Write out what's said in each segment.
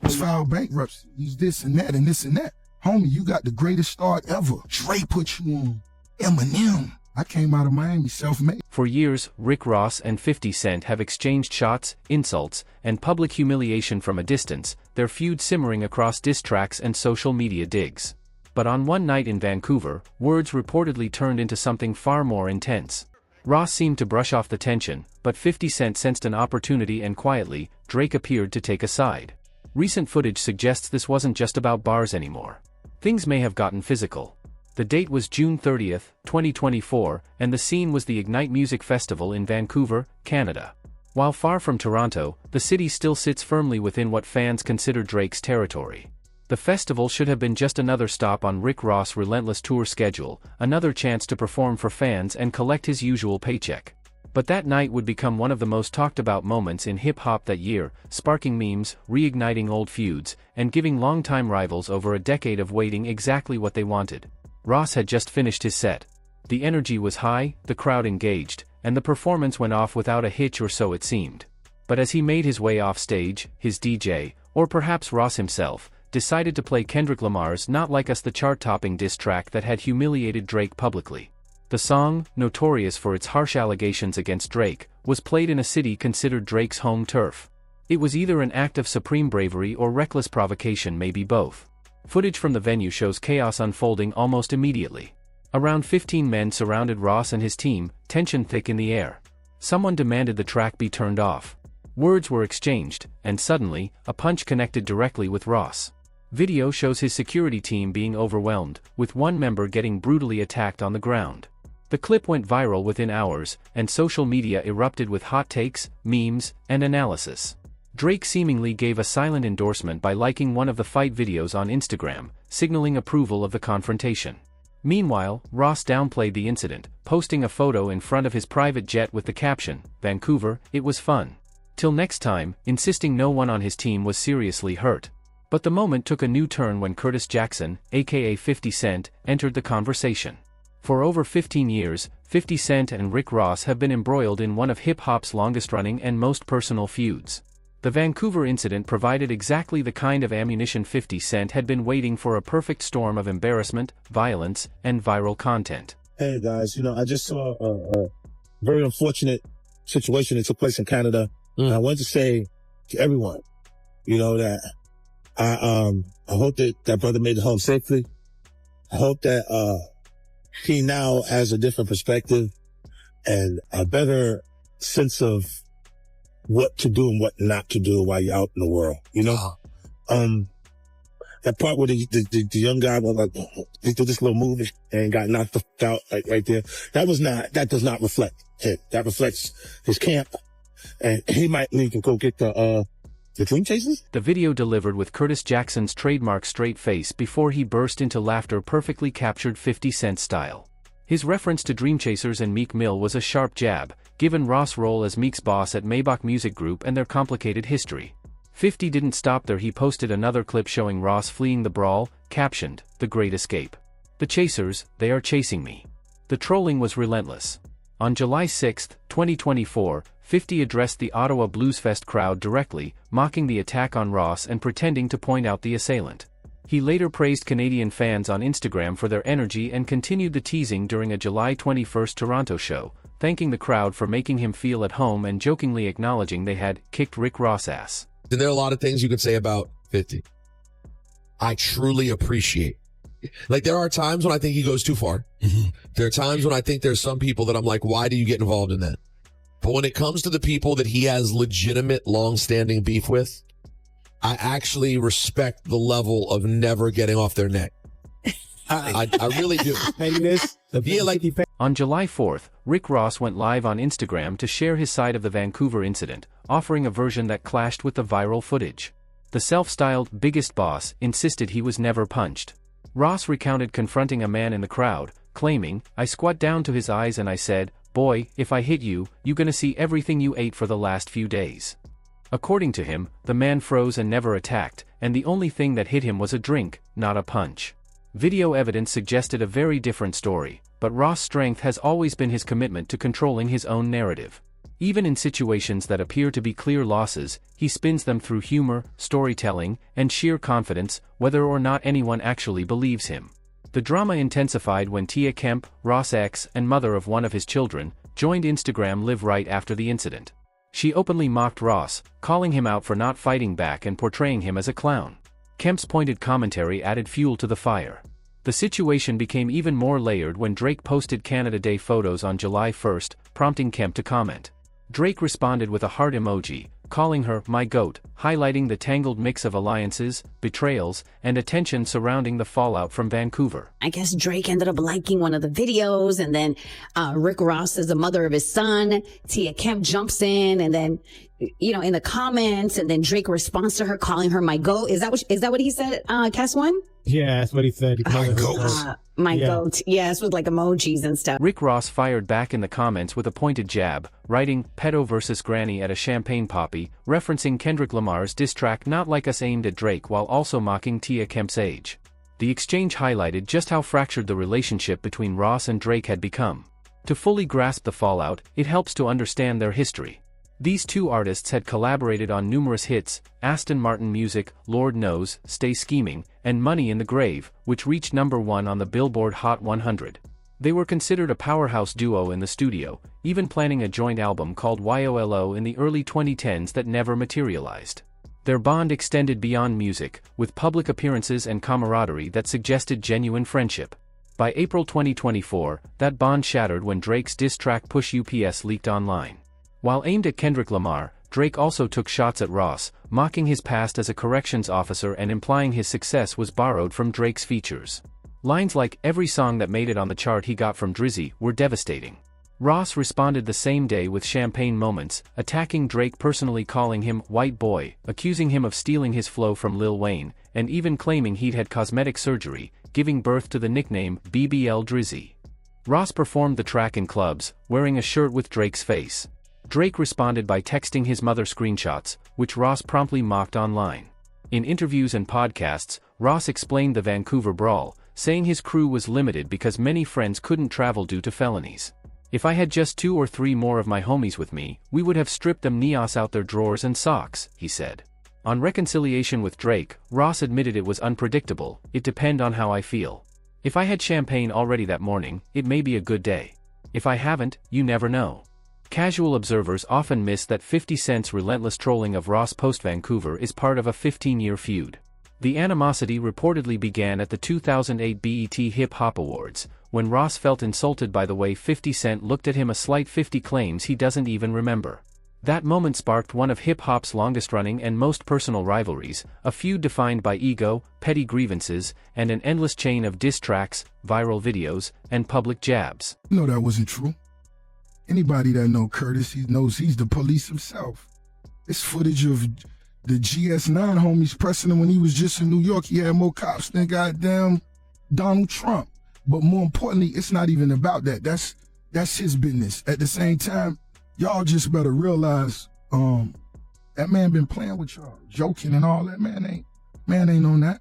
Let's file bankruptcy. Use this and that and this and that. Homie, you got the greatest start ever. Dre put you on. Eminem. I came out of Miami self-made. For years, Rick Ross and 50 Cent have exchanged shots, insults, and public humiliation from a distance, their feud simmering across diss tracks and social media digs. But on one night in Vancouver, words reportedly turned into something far more intense. Ross seemed to brush off the tension, but 50 Cent sensed an opportunity and quietly, Drake appeared to take a side. Recent footage suggests this wasn't just about bars anymore. Things may have gotten physical. The date was June 30, 2024, and the scene was the Ignite Music Festival in Vancouver, Canada. While far from Toronto, the city still sits firmly within what fans consider Drake's territory. The festival should have been just another stop on Rick Ross' relentless tour schedule, another chance to perform for fans and collect his usual paycheck. But that night would become one of the most talked about moments in hip-hop that year, sparking memes, reigniting old feuds, and giving longtime rivals over a decade of waiting exactly what they wanted. Ross had just finished his set. The energy was high, the crowd engaged, and the performance went off without a hitch, or so it seemed. But as he made his way off stage, his DJ, or perhaps Ross himself, decided to play Kendrick Lamar's Not Like Us, the chart-topping diss track that had humiliated Drake publicly. The song, notorious for its harsh allegations against Drake, was played in a city considered Drake's home turf. It was either an act of supreme bravery or reckless provocation, maybe both. Footage from the venue shows chaos unfolding almost immediately. Around 15 men surrounded Ross and his team, tension thick in the air. Someone demanded the track be turned off. Words were exchanged, and suddenly, a punch connected directly with Ross. Video shows his security team being overwhelmed, with one member getting brutally attacked on the ground. The clip went viral within hours, and social media erupted with hot takes, memes, and analysis. Drake seemingly gave a silent endorsement by liking one of the fight videos on Instagram, signaling approval of the confrontation. Meanwhile, Ross downplayed the incident, posting a photo in front of his private jet with the caption, "Vancouver, it was fun. Till next time," insisting no one on his team was seriously hurt. But the moment took a new turn when Curtis Jackson, aka 50 Cent, entered the conversation. For over 15 years, 50 Cent and Rick Ross have been embroiled in one of hip-hop's longest-running and most personal feuds. The Vancouver incident provided exactly the kind of ammunition 50 Cent had been waiting for, a perfect storm of embarrassment, violence, and viral content. Hey guys, I just saw a very unfortunate situation that took place in Canada. And I wanted to say to everyone, that I hope that brother made it home safely. I hope that he now has a different perspective and a better sense of what to do and what not to do while you're out in the world, That part where the young guy was like, he did this little move and got knocked out right there. That does not reflect him. That reflects his camp. And he might need to go get the Dream Chasers? The video, delivered with Curtis Jackson's trademark straight face before he burst into laughter, perfectly captured 50 Cent's style. His reference to Dream Chasers and Meek Mill was a sharp jab, given Ross' role as Meek's boss at Maybach Music Group and their complicated history. 50 didn't stop there. He posted another clip showing Ross fleeing the brawl, captioned, "The Great Escape. The Chasers, they are chasing me." The trolling was relentless. On July 6, 2024, 50 addressed the Ottawa Bluesfest crowd directly, mocking the attack on Ross and pretending to point out the assailant. He later praised Canadian fans on Instagram for their energy and continued the teasing during a July 21 Toronto show, thanking the crowd for making him feel at home and jokingly acknowledging they had kicked Rick Ross' ass. And there are a lot of things you could say about 50. I truly appreciate. Like, there are times when I think he goes too far. There are times when I think there's some people that I'm like, why do you get involved in that? But when it comes to the people that he has legitimate, long-standing beef with, I actually respect the level of never getting off their neck. I really do. On July 4th, Rick Ross went live on Instagram to share his side of the Vancouver incident, offering a version that clashed with the viral footage. The self-styled biggest boss insisted he was never punched. Ross recounted confronting a man in the crowd, claiming, "I squat down to his eyes and I said, 'Boy, if I hit you, you gonna see everything you ate for the last few days.'" According to him, the man froze and never attacked, and the only thing that hit him was a drink, not a punch. Video evidence suggested a very different story, but Ross' strength has always been his commitment to controlling his own narrative. Even in situations that appear to be clear losses, he spins them through humor, storytelling, and sheer confidence, whether or not anyone actually believes him. The drama intensified when Tia Kemp, Ross' ex and mother of one of his children, joined Instagram Live right after the incident. She openly mocked Ross, calling him out for not fighting back and portraying him as a clown. Kemp's pointed commentary added fuel to the fire. The situation became even more layered when Drake posted Canada Day photos on July 1st, prompting Kemp to comment. Drake responded with a heart emoji, calling her "my goat," highlighting the tangled mix of alliances, betrayals, and attention surrounding the fallout from Vancouver. I guess Drake ended up liking one of the videos, and then Rick Ross is the mother of his son. Tia Kemp jumps in, and then, in the comments, and then Drake responds to her, calling her "my goat." Is that what he said, Cass One? Yeah, that's what he said. My goat. My goat. Yes, with like emojis and stuff. Rick Ross fired back in the comments with a pointed jab, writing "pedo versus granny at a champagne poppy," referencing Kendrick Lamar's diss track Not Like Us aimed at Drake while also mocking Tia Kemp's age. The exchange highlighted just how fractured the relationship between Ross and Drake had become. To fully grasp the fallout, it helps to understand their history. These two artists had collaborated on numerous hits, Aston Martin Music, Lord Knows, Stay Scheming, and Money in the Grave, which reached #1 on the Billboard Hot 100. They were considered a powerhouse duo in the studio, even planning a joint album called YOLO in the early 2010s that never materialized. Their bond extended beyond music, with public appearances and camaraderie that suggested genuine friendship. By April 2024, that bond shattered when Drake's diss track Push UPS leaked online. While aimed at Kendrick Lamar, Drake also took shots at Ross, mocking his past as a corrections officer and implying his success was borrowed from Drake's features. Lines like "every song that made it on the chart he got from Drizzy" were devastating. Ross responded the same day with Champagne Moments, attacking Drake personally, calling him "white boy," accusing him of stealing his flow from Lil Wayne, and even claiming he'd had cosmetic surgery, giving birth to the nickname BBL Drizzy. Ross performed the track in clubs, wearing a shirt with Drake's face. Drake responded by texting his mother screenshots, which Ross promptly mocked online. In interviews and podcasts, Ross explained the Vancouver brawl, saying his crew was limited because many friends couldn't travel due to felonies. "If I had just 2 or 3 more of my homies with me, we would have stripped them neos out their drawers and socks," he said. On reconciliation with Drake, Ross admitted it was unpredictable, "It depend on how I feel. If I had champagne already that morning, it may be a good day. If I haven't, you never know." Casual observers often miss that 50 Cent's relentless trolling of Ross post-Vancouver is part of a 15-year feud. The animosity reportedly began at the 2008 BET Hip Hop Awards, when Ross felt insulted by the way 50 Cent looked at him, a slight 50 claims he doesn't even remember. That moment sparked one of hip-hop's longest-running and most personal rivalries, a feud defined by ego, petty grievances, and an endless chain of diss tracks, viral videos, and public jabs. No, that wasn't true. Anybody that know Curtis, he knows he's the police himself. It's footage of the GS9 homies pressing him when he was just in New York. He had more cops than goddamn Donald Trump. But more importantly, it's not even about that. That's his business. At the same time, y'all just better realize that man been playing with y'all, joking and all that. Man ain't on that.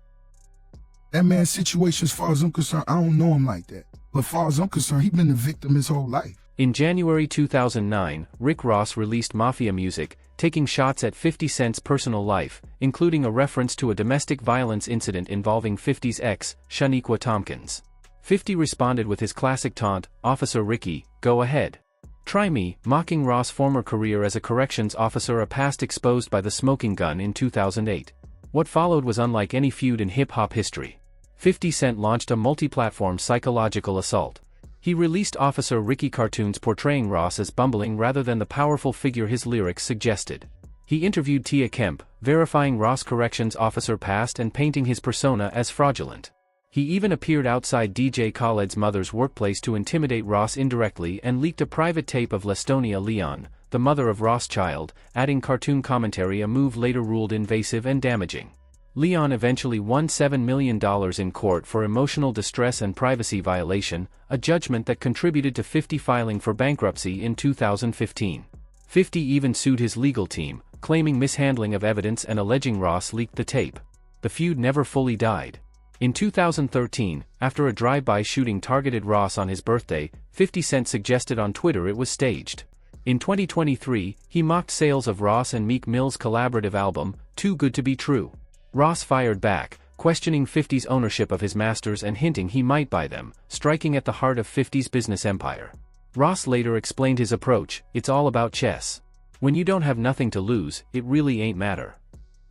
That man's situation, as far as I'm concerned, I don't know him like that. But as far as I'm concerned, he been the victim his whole life. In January 2009, Rick Ross released Mafia Music, taking shots at 50 Cent's personal life, including a reference to a domestic violence incident involving 50's ex, Shaniqua Tompkins. 50 responded with his classic taunt, "Officer Ricky, go ahead. Try me," mocking Ross' former career as a corrections officer, a past exposed by the smoking gun in 2008. What followed was unlike any feud in hip-hop history. 50 Cent launched a multi-platform psychological assault. He released Officer Ricky cartoons portraying Ross as bumbling rather than the powerful figure his lyrics suggested. He interviewed Tia Kemp, verifying Ross' corrections officer past and painting his persona as fraudulent. He even appeared outside DJ Khaled's mother's workplace to intimidate Ross indirectly and leaked a private tape of Lestonia Leon, the mother of Ross' child, adding cartoon commentary, a move later ruled invasive and damaging. Leon eventually won $7 million in court for emotional distress and privacy violation, a judgment that contributed to 50 filing for bankruptcy in 2015. 50 even sued his legal team, claiming mishandling of evidence and alleging Ross leaked the tape. The feud never fully died. In 2013, after a drive-by shooting targeted Ross on his birthday, 50 Cent suggested on Twitter it was staged. In 2023, he mocked sales of Ross and Meek Mill's collaborative album, Too Good to Be True. Ross fired back, questioning 50's ownership of his masters and hinting he might buy them, striking at the heart of 50's business empire. Ross later explained his approach: "It's all about chess. When you don't have nothing to lose, it really ain't matter."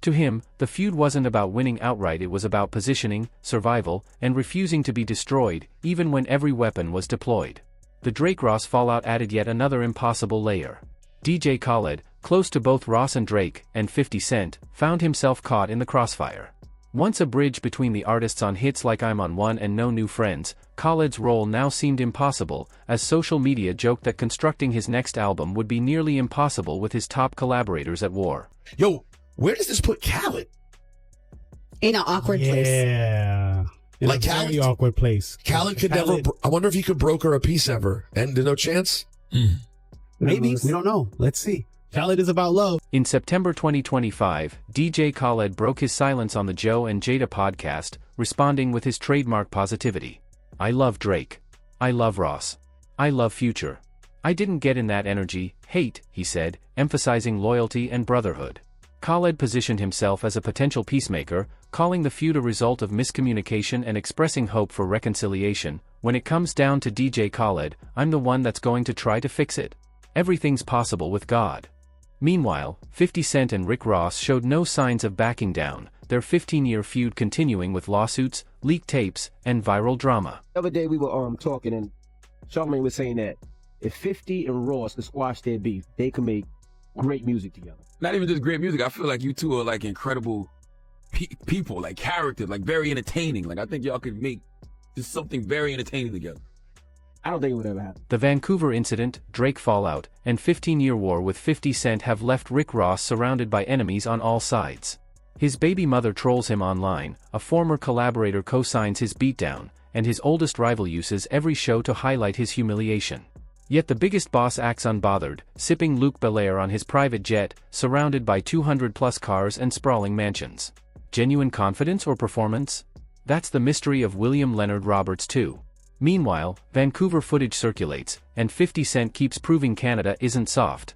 To him, the feud wasn't about winning outright, it was about positioning, survival, and refusing to be destroyed, even when every weapon was deployed. The Drake-Ross fallout added yet another impossible layer. DJ Khaled, close to both Ross and Drake, and 50 Cent, found himself caught in the crossfire. Once a bridge between the artists on hits like I'm on One and No New Friends, Khaled's role now seemed impossible, as social media joked that constructing his next album would be nearly impossible with his top collaborators at war. Yo, where does this put Khaled? In an awkward place. Yeah. In Like a very Khaled- awkward place. Khaled could never. I wonder if he could broker a peace ever. And no chance. Maybe. We don't know. Let's see. Khaled is about love. In September 2025, DJ Khaled broke his silence on the Joe and Jada podcast, responding with his trademark positivity. "I love Drake. I love Ross. I love Future. I didn't get in that energy, hate," he said, emphasizing loyalty and brotherhood. Khaled positioned himself as a potential peacemaker, calling the feud a result of miscommunication and expressing hope for reconciliation. "When it comes down to DJ Khaled, I'm the one that's going to try to fix it. Everything's possible with God." Meanwhile, 50 Cent and Rick Ross showed no signs of backing down, their 15-year feud continuing with lawsuits, leaked tapes, and viral drama. The other day we were talking, and Charlamagne was saying that if 50 and Ross could squash their beef, they could make great music together. Not even just great music. I feel like you two are like incredible people, like characters, like very entertaining. Like I think y'all could make just something very entertaining together. I don't think it would ever happen. The Vancouver incident, Drake fallout, and 15-year war with 50 Cent have left Rick Ross surrounded by enemies on all sides. His baby mother trolls him online, a former collaborator co-signs his beatdown, and his oldest rival uses every show to highlight his humiliation. Yet the biggest boss acts unbothered, sipping Luc Belaire on his private jet, surrounded by 200-plus cars and sprawling mansions. Genuine confidence or performance? That's the mystery of William Leonard Roberts too. Meanwhile, Vancouver footage circulates, and 50 Cent keeps proving Canada isn't soft.